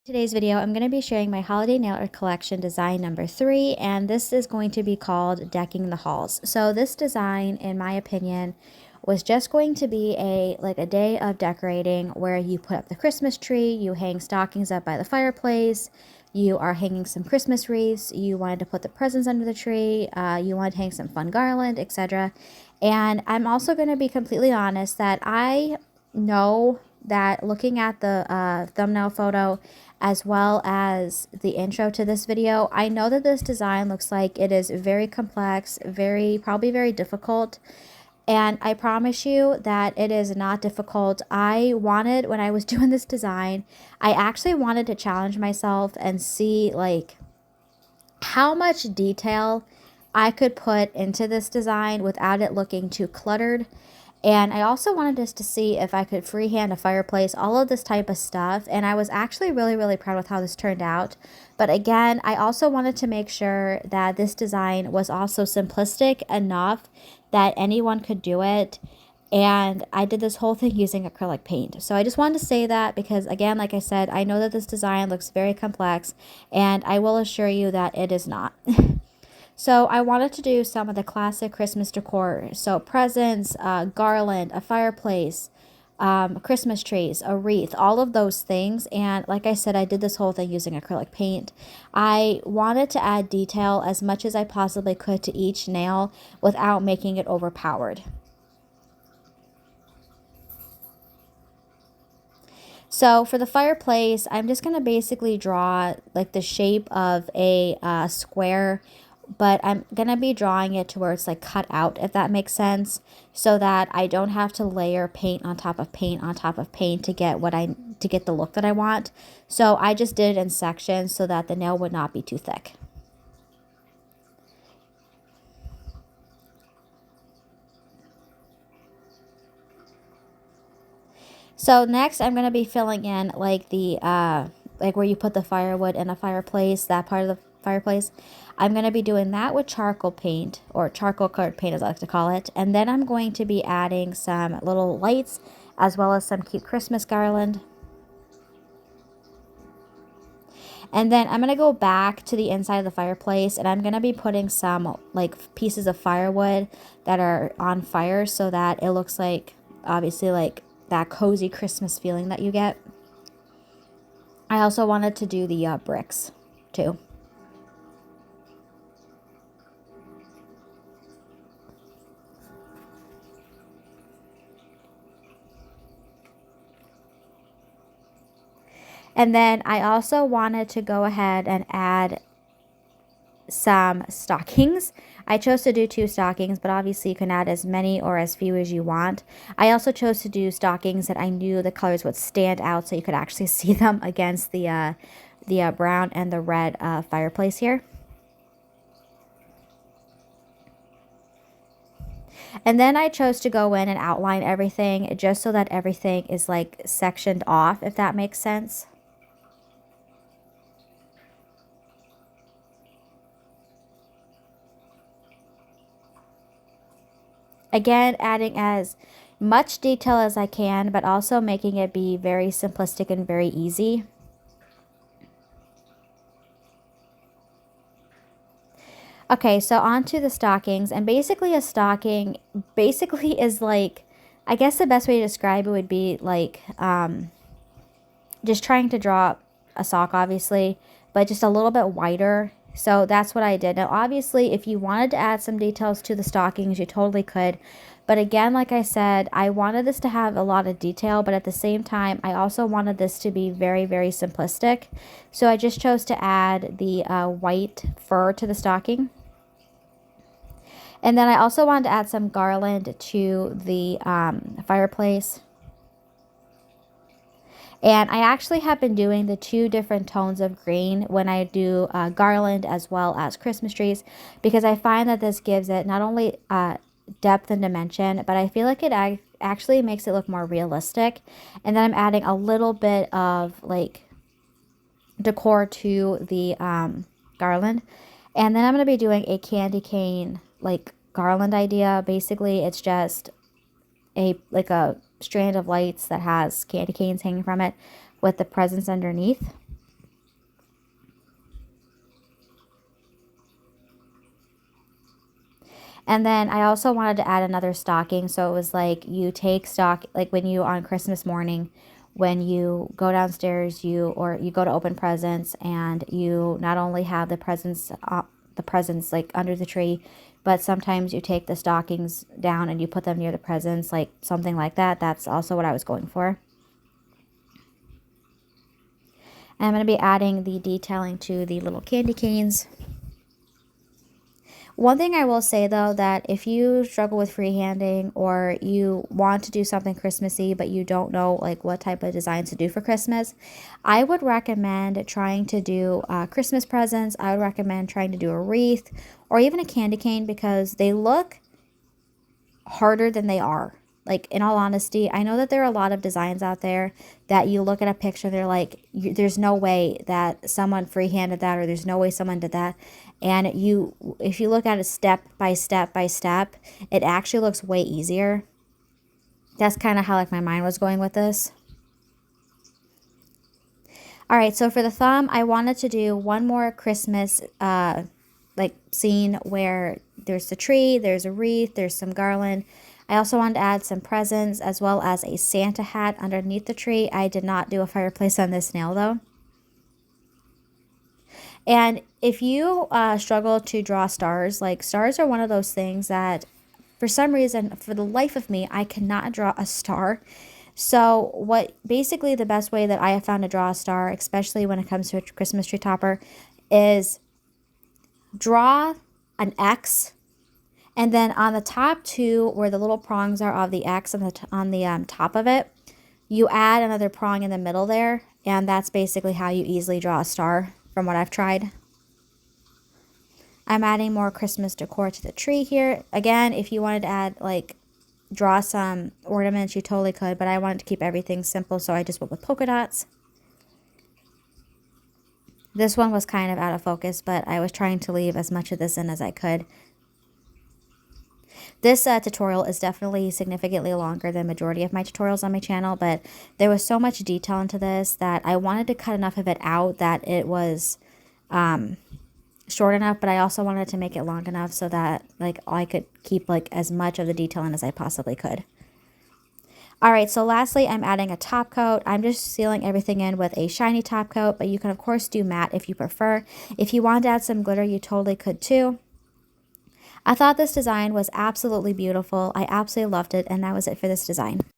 Today's video, I'm going to be sharing my holiday nail art collection design number 3, and this is going to be called Decking the Halls. So this design, in my opinion, was just going to be a day of decorating where you put up the Christmas tree, you hang stockings up by the fireplace, you are hanging some Christmas wreaths, you wanted to put the presents under the tree, you wanted to hang some fun garland, etc. And I'm also going to be completely honest that I know that looking at the thumbnail photo as well as the intro to this video, I know that this design looks like it is very complex, probably very difficult. And I promise you that it is not difficult. When I was doing this design, I actually wanted to challenge myself and see like how much detail I could put into this design without it looking too cluttered. And I also wanted us to see if I could freehand a fireplace, all of this type of stuff. And I was actually really proud with how this turned out. But again, I also wanted to make sure that this design was also simplistic enough that anyone could do it. And I did this whole thing using acrylic paint. So I just wanted to say that because, again, like I said, I know that this design looks very complex, and I will assure you that it is not. So I wanted to do some of the classic Christmas decor. So presents, garland, a fireplace, Christmas trees, a wreath, all of those things. And like I said, I did this whole thing using acrylic paint. I wanted to add detail as much as I possibly could to each nail without making it overpowered. So for the fireplace, I'm just going to basically draw like the shape of a square, but I'm going to be drawing it to where it's like cut out, if that makes sense, so that I don't have to layer paint on top of paint on top of paint to get the look that I want. So I just did it in sections so that the nail would not be too thick. So next I'm going to be filling in like the like where you put the firewood in a fireplace, that part of the fireplace. I'm going to be doing that with charcoal paint, or charcoal colored paint as I like to call it. And then I'm going to be adding some little lights as well as some cute Christmas garland. And then I'm going to go back to the inside of the fireplace, and I'm going to be putting some like pieces of firewood that are on fire so that it looks like, obviously, like that cozy Christmas feeling that you get. I also wanted to do the bricks too. And then I also wanted to go ahead and add some stockings. I chose to do 2 stockings, but obviously you can add as many or as few as you want. I also chose to do stockings that I knew the colors would stand out so you could actually see them against the brown and the red fireplace here. And then I chose to go in and outline everything just so that everything is like sectioned off, if that makes sense. Again, adding as much detail as I can, but also making it be very simplistic and very easy. Okay, so on to the stockings. And basically a stocking basically is like, I guess the best way to describe it would be like just trying to draw a sock, obviously, but just a little bit wider. So that's what I did. Now, obviously, if you wanted to add some details to the stockings, you totally could. But again, like I said, I wanted this to have a lot of detail, but at the same time, I also wanted this to be very simplistic. So I just chose to add the white fur to the stocking. And then I also wanted to add some garland to the fireplace. And I actually have been doing the 2 different tones of green when I do garland as well as Christmas trees, because I find that this gives it not only depth and dimension, but I feel like it actually makes it look more realistic. And then I'm adding a little bit of like decor to the garland. And then I'm going to be doing a candy cane like garland idea. Basically, it's just a strand of lights that has candy canes hanging from it with the presents underneath. And then I also wanted to add another stocking. So it was like you take stock, like when you on Christmas morning, when you go downstairs, you go to open presents, and you not only have the presents like under the tree, but sometimes you take the stockings down and you put them near the presents, like something like that. That's also what I was going for. And I'm going to be adding the detailing to the little candy canes. One thing I will say though, that if you struggle with freehanding or you want to do something Christmassy but you don't know like what type of designs to do for Christmas, I would recommend trying to do Christmas presents. I would recommend trying to do a wreath or even a candy cane, because they look harder than they are. Like, in all honesty, I know that there are a lot of designs out there that you look at a picture, they're like, there's no way that someone freehanded that, or there's no way someone did that. And if you look at it step by step by step, it actually looks way easier. That's kind of how like my mind was going with this. All right, so for the thumb, I wanted to do one more Christmas like scene where there's the tree, there's a wreath, there's some garland. I also wanted to add some presents as well as a Santa hat underneath the tree. I did not do a fireplace on this nail though. And if you struggle to draw stars, like stars are one of those things that for some reason, for the life of me, I cannot draw a star. So basically the best way that I have found to draw a star, especially when it comes to a Christmas tree topper, is draw an X, and then on the top two, where the little prongs are of the X on the top of it, you add another prong in the middle there, and that's basically how you easily draw a star from what I've tried. I'm adding more Christmas decor to the tree here. Again, if you wanted to add, like, draw some ornaments, you totally could, but I wanted to keep everything simple, so I just went with polka dots. This one was kind of out of focus, but I was trying to leave as much of this in as I could. This tutorial is definitely significantly longer than majority of my tutorials on my channel, but there was so much detail into this that I wanted to cut enough of it out that it was short enough, but I also wanted to make it long enough so that like I could keep like as much of the detail in as I possibly could. All right, so lastly, I'm adding a top coat. I'm just sealing everything in with a shiny top coat, but you can of course do matte if you prefer. If you want to add some glitter, you totally could too. I thought this design was absolutely beautiful. I absolutely loved it, and that was it for this design.